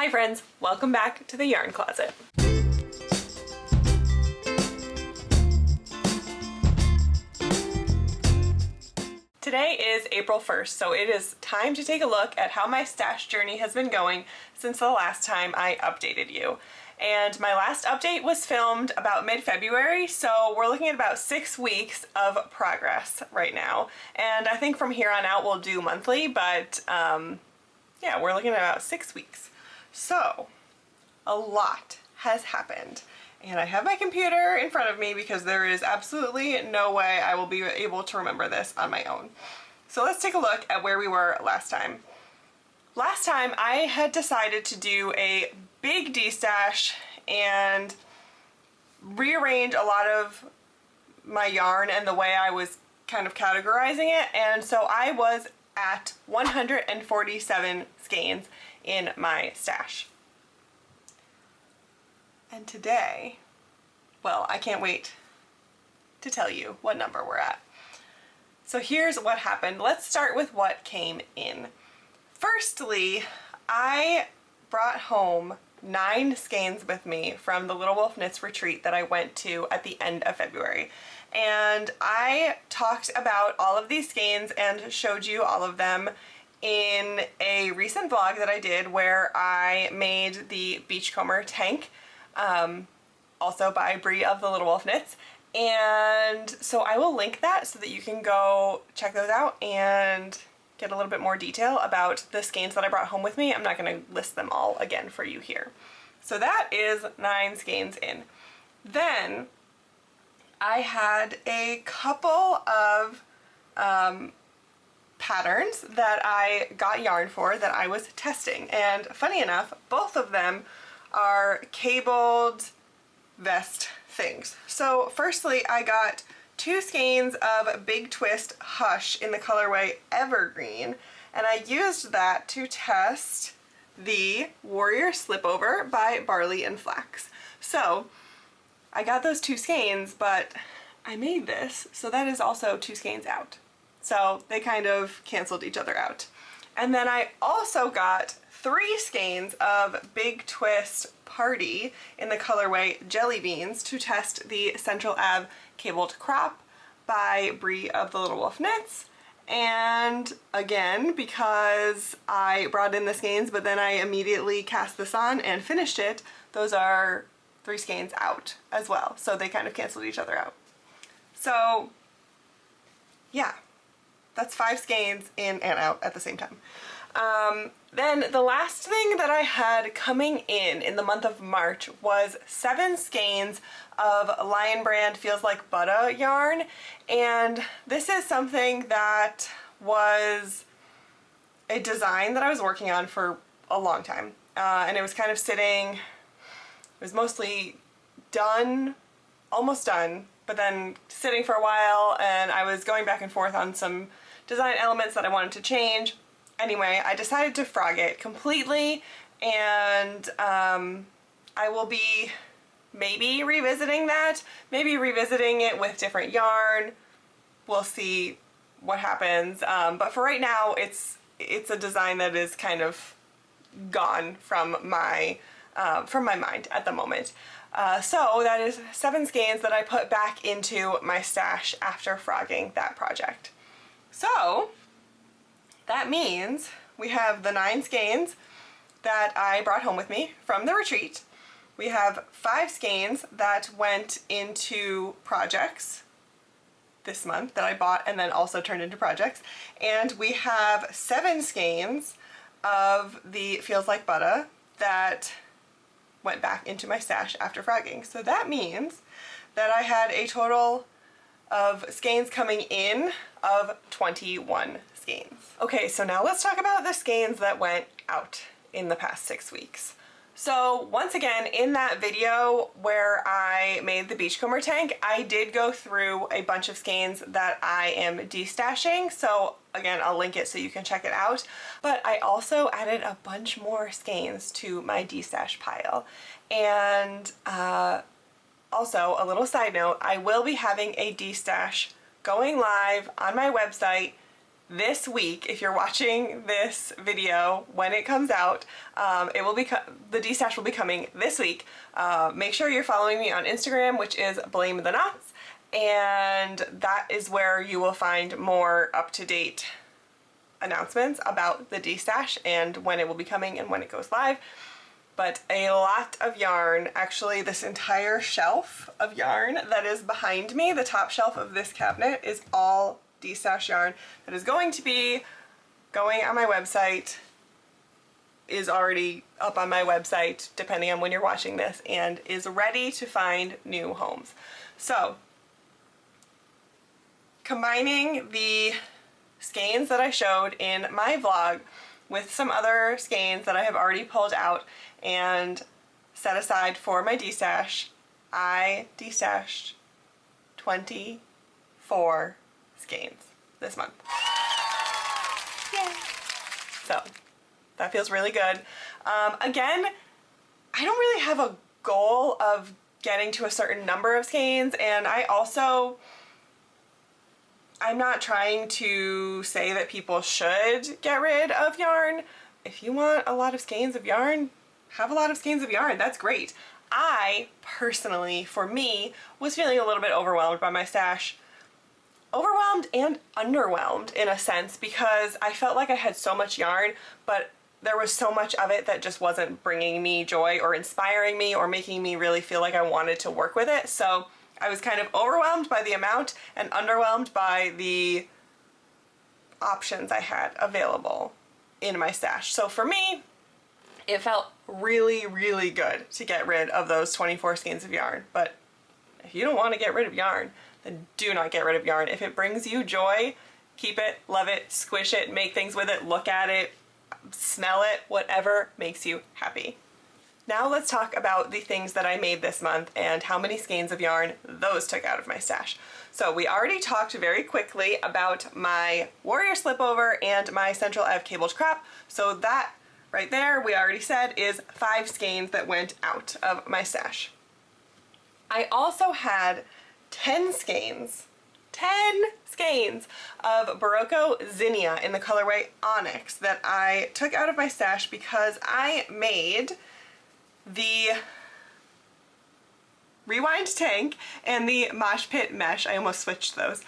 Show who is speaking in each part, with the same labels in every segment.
Speaker 1: Hi friends, welcome back to the yarn closet. Today is April 1st, so it is time to take a look at how my stash journey has been going since the last time I updated you. And my last update was filmed about mid-February, so we're looking at about 6 weeks of progress right now. And I think from here on out we'll do monthly, but yeah, we're looking at about 6 weeks. So, a lot has happened. And I have my computer in front of me because there is absolutely no way I will be able to remember this on my own. So let's take a look at where we were last time. Last time I had decided to do a big destash and rearrange a lot of my yarn and the way I was kind of categorizing it, and so I was at 147 skeins in my stash. And today, well, I can't wait to tell you what number we're at. So here's what happened. Let's start with what came in. Firstly, I brought home 9 skeins with me from the Little Wolf Knits retreat that I went to at the end of February. And I talked about all of these skeins and showed you all of them in a recent vlog that I did where I made the beachcomber tank, also by Bree of the Little Wolf Knits. And so I will link that so that you can go check those out and get a little bit more detail about the skeins that I brought home with me. I'm not going to list them all again for you here. So that is 9 skeins in. Then I had a couple of patterns that I got yarn for that I was testing, and funny enough, both of them are cabled vest things. So firstly, I got 2 skeins of Big Twist Hush in the colorway Evergreen, and I used that to test the Warrior Slipover by Barley and Flax. So I got those 2 skeins, but I made this, so that is also 2 skeins out. So they kind of canceled each other out. And then I also got 3 skeins of Big Twist Party in the colorway Jelly Beans to test the Central Ave Cabled Crop by Bree of the Little Wolf Knits. And again, because I brought in the skeins but then I immediately cast this on and finished it, those are 3 skeins out as well. So they kind of canceled each other out. So yeah, that's 5 skeins in and out at the same time. Then the last thing that I had coming in the month of March was 7 skeins of Lion Brand Feels Like Butter yarn, and this is something that was a design that I was working on for a long time, and it was kind of sitting, it was mostly done, almost done, but then sitting for a while, and I was going back and forth on some design elements that I wanted to change. Anyway, I decided to frog it completely, and I will be maybe revisiting that, maybe revisiting it with different yarn. We'll see what happens, but for right now it's a design that is kind of gone from my mind at the moment. So that is 7 skeins that I put back into my stash after frogging that project. So that means we have the 9 skeins that I brought home with me from the retreat. We have 5 skeins that went into projects this month that I bought and then also turned into projects. And we have 7 skeins of the Feels Like Butter that went back into my stash after frogging. So that means that I had a total of skeins coming in of 21 skeins. Okay, so now let's talk about the skeins that went out in the past 6 weeks. So once again, in that video where I made the beachcomber tank, I did go through a bunch of skeins that I am destashing. So again, I'll link it so you can check it out. But I also added a bunch more skeins to my destash pile. And also, a little side note, I will be having a destash going live on my website this week, if you're watching this video when it comes out, it will be the destash will be coming this week. Make sure you're following me on Instagram, which is Blame the Knots, and that is where you will find more up-to-date announcements about the destash and when it will be coming and when it goes live. But a lot of yarn, actually this entire shelf of yarn that is behind me, the top shelf of this cabinet, is all destash yarn that is going to be going on my website, is already up on my website depending on when you're watching this, and is ready to find new homes. So combining the skeins that I showed in my vlog with some other skeins that I have already pulled out and set aside for my destash, I destashed 24 skeins this month. Yay! So that feels really good. Again, I don't really have a goal of getting to a certain number of skeins, and I'm not trying to say that people should get rid of yarn. If you want a lot of skeins of yarn, have a lot of skeins of yarn. That's great. I personally, for me, was feeling a little bit overwhelmed by my stash. Overwhelmed and underwhelmed in a sense, because I felt like I had so much yarn, but there was so much of it that just wasn't bringing me joy or inspiring me or making me really feel like I wanted to work with it. So I was kind of overwhelmed by the amount and underwhelmed by the options I had available in my stash. So for me, it felt really, really good to get rid of those 24 skeins of yarn. But if you don't want to get rid of yarn, then do not get rid of yarn. If it brings you joy, keep it, love it, squish it, make things with it, look at it, smell it, whatever makes you happy. Now let's talk about the things that I made this month and how many skeins of yarn those took out of my stash. So we already talked very quickly about my Warrior Slipover and my Central Ave cabled crop. So that right there, we already said, is 5 skeins that went out of my stash. I also had 10 skeins of Barocco Zinnia in the colorway Onyx that I took out of my stash because I made the Rewind tank and the Mosh Pit mesh. I almost switched those.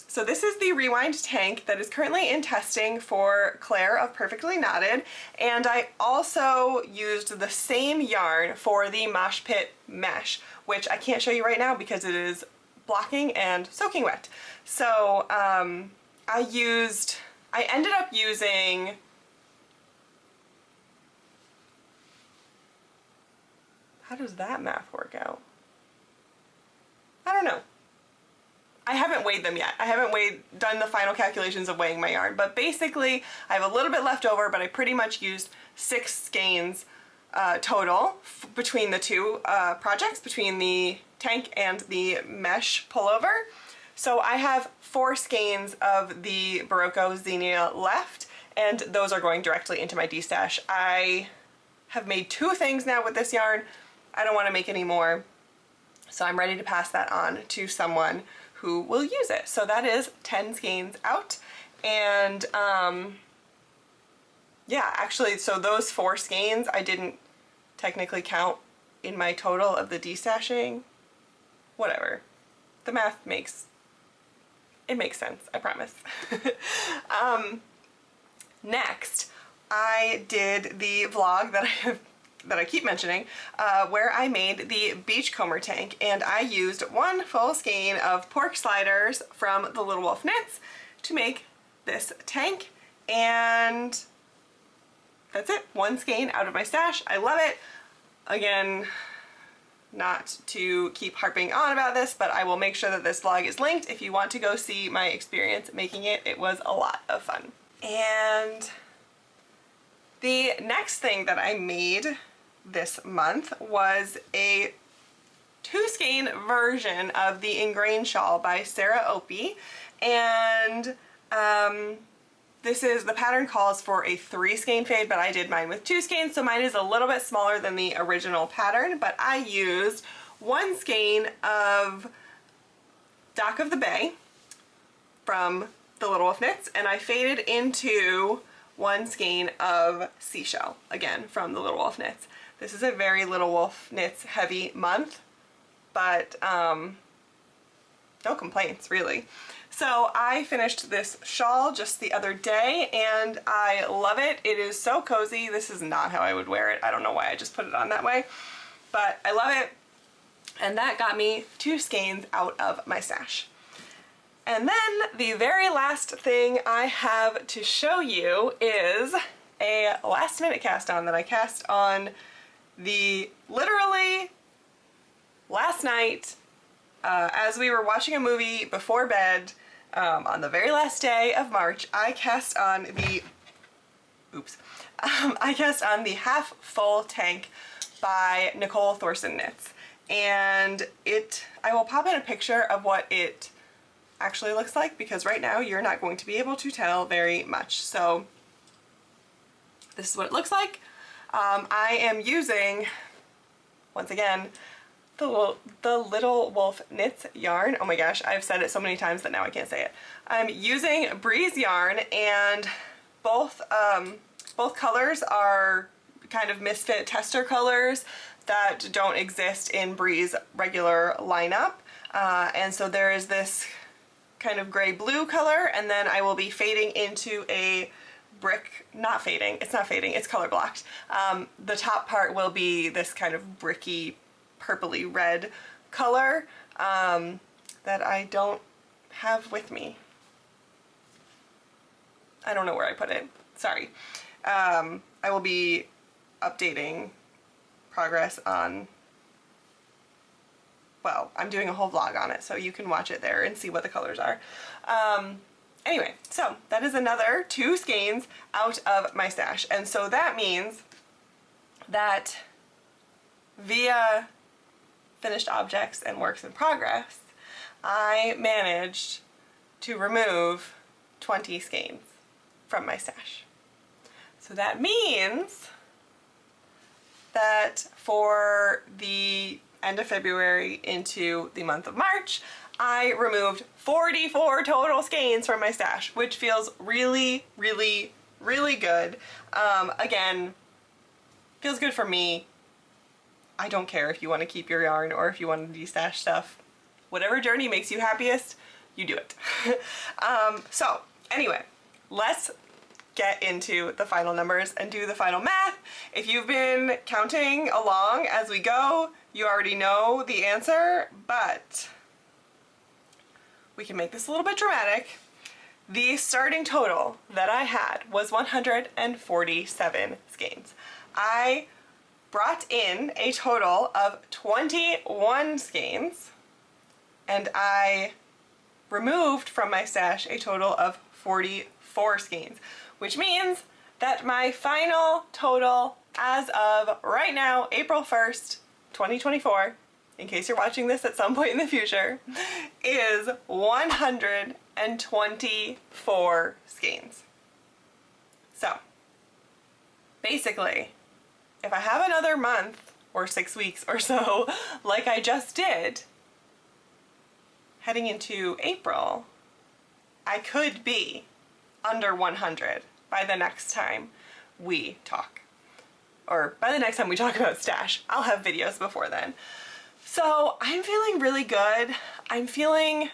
Speaker 1: So this is the Rewind tank that is currently in testing for Claire of Perfectly Knotted, and I also used the same yarn for the Mosh Pit mesh, which I can't show you right now because it is blocking and soaking wet. So I ended up using how does that math work out? I don't know. I haven't weighed them yet. I haven't done the final calculations of weighing my yarn, but basically I have a little bit left over, but I pretty much used 6 skeins total between the two projects, between the tank and the mesh pullover. So I have 4 skeins of the Barocco Zinnia left, and those are going directly into my destash. I have made 2 things now with this yarn. I don't want to make any more, so I'm ready to pass that on to someone who will use it. So that is 10 skeins out, and yeah, actually, so those 4 skeins I didn't technically count in my total of the destashing. Whatever. The math makes sense, I promise. Next, I did the vlog that I keep mentioning, where I made the Beachcomber tank, and I used 1 full skein of pork sliders from the Little Wolf Knits to make this tank, and that's it. 1 skein out of my stash. I love it. Again, not to keep harping on about this, but I will make sure that this vlog is linked if you want to go see my experience making it. It was a lot of fun. And the next thing that I made this month was a 2 skein version of the Ingrained Shawl by Sarah Opie, and the pattern calls for a 3 skein fade, but I did mine with 2 skeins, so mine is a little bit smaller than the original pattern, but I used 1 skein of Dock of the Bay from the Little Wolf Knits, and I faded into 1 skein of Seashell, again from the Little Wolf Knits. This is a very Little Wolf Knits heavy month, but no complaints really. So I finished this shawl just the other day and I love it. It is so cozy. This is not how I would wear it. I don't know why I just put it on that way, but I love it. And that got me 2 skeins out of my stash. And then the very last thing I have to show you is a last minute cast on that I cast on the literally last night as we were watching a movie before bed. On the very last day of March, I cast on the I cast on the Half Full Tank by Nicole Thorson Knits, and I will pop in a picture of what it actually looks like because right now you're not going to be able to tell very much. So this is what it looks like. I am using, once again, the Little Wolf Knits yarn. Oh my gosh, I've said it so many times that now I can't say it. I'm using Breeze yarn, and both colors are kind of misfit tester colors that don't exist in Breeze regular lineup. And so there is this kind of gray blue color, and then I will be fading into a brick, not fading, it's not fading, it's color blocked. The top part will be this kind of bricky purpley red color that I don't have with me. I don't know where I put it, sorry. I will be updating progress on, well, I'm doing a whole vlog on it, so you can watch it there and see what the colors are. Anyway, so that is another 2 skeins out of my stash, and so that means that via finished objects and works in progress, I managed to remove 20 skeins from my stash. So that means that for the end of February into the month of March, I removed 44 total skeins from my stash, which feels really, really, really good. Again, feels good for me. I don't care if you want to keep your yarn or if you want to destash stuff. Whatever journey makes you happiest, you do it. So anyway, let's get into the final numbers and do the final math. If you've been counting along as we go, you already know the answer, but we can make this a little bit dramatic. The starting total that I had was 147 skeins. I brought in a total of 21 skeins, and I removed from my stash a total of 44 skeins, which means that my final total as of right now, April 1st, 2024, in case you're watching this at some point in the future, is 124 skeins. So, basically, if I have another month or 6 weeks or so, like I just did, heading into April, I could be under 100 by the next time we talk. Or by the next time we talk about stash. I'll have videos before then. So I'm feeling really good. I'm starting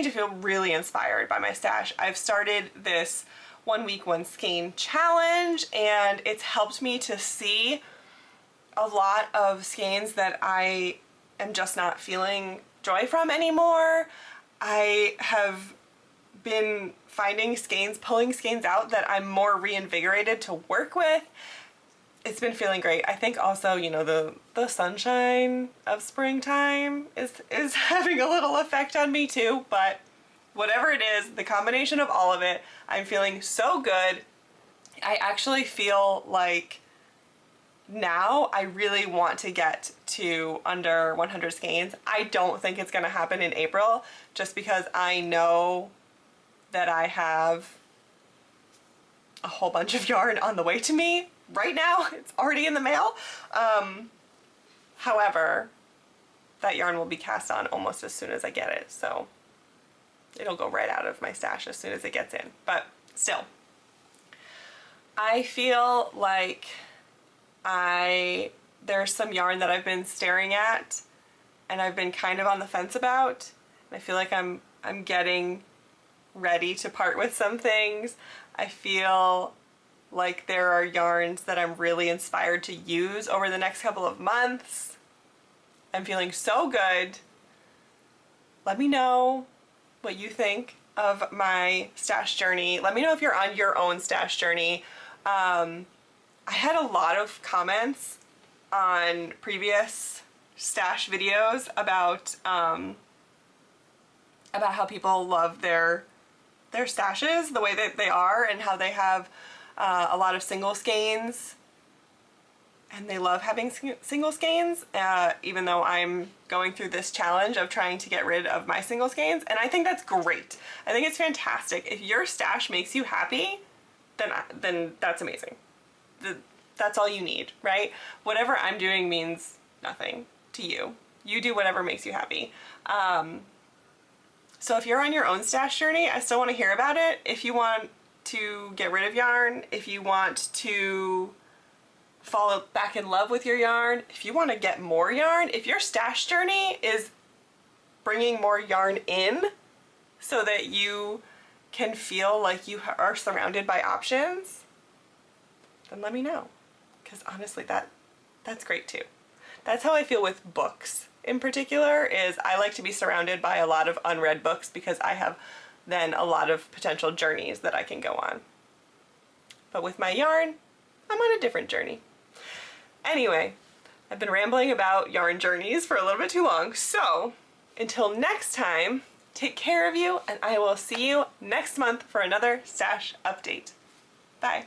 Speaker 1: to feel really inspired by my stash. I've started this 1 week, 1 skein challenge, and it's helped me to see a lot of skeins that I am just not feeling joy from anymore. I have been finding skeins, pulling skeins out that I'm more reinvigorated to work with. It's been feeling great. I think also, you know, the sunshine of springtime is having a little effect on me too, but whatever it is, the combination of all of it, I'm feeling so good. I actually feel like now I really want to get to under 100 skeins. I don't think it's gonna happen in April just because I know that I have a whole bunch of yarn on the way to me right now. It's already in the mail. However, that yarn will be cast on almost as soon as I get it, so it'll go right out of my stash as soon as it gets in. But still, I feel like there's some yarn that I've been staring at and I've been kind of on the fence about. I feel like I'm getting ready to part with some things. I feel like there are yarns that I'm really inspired to use over the next couple of months. I'm feeling so good. Let me know what you think of my stash journey. Let me know if you're on your own stash journey. I had a lot of comments on previous stash videos about how people love their stashes the way that they are, and how they have a lot of single skeins, and they love having single skeins, even though I'm going through this challenge of trying to get rid of my single skeins, and I think that's great. I think it's fantastic. If your stash makes you happy, then that's amazing. That's all you need, right? Whatever I'm doing means nothing to you. You do whatever makes you happy. So if you're on your own stash journey, I still want to hear about it. If you want to get rid of yarn, if you want to fall back in love with your yarn, if you want to get more yarn, if your stash journey is bringing more yarn in so that you can feel like you are surrounded by options, then let me know. Because honestly, that's great too. That's how I feel with books in particular, is I like to be surrounded by a lot of unread books because I have then a lot of potential journeys that I can go on. But with my yarn, I'm on a different journey. Anyway, I've been rambling about yarn journeys for a little bit too long, so until next time, take care of you, and I will see you next month for another stash update. Bye.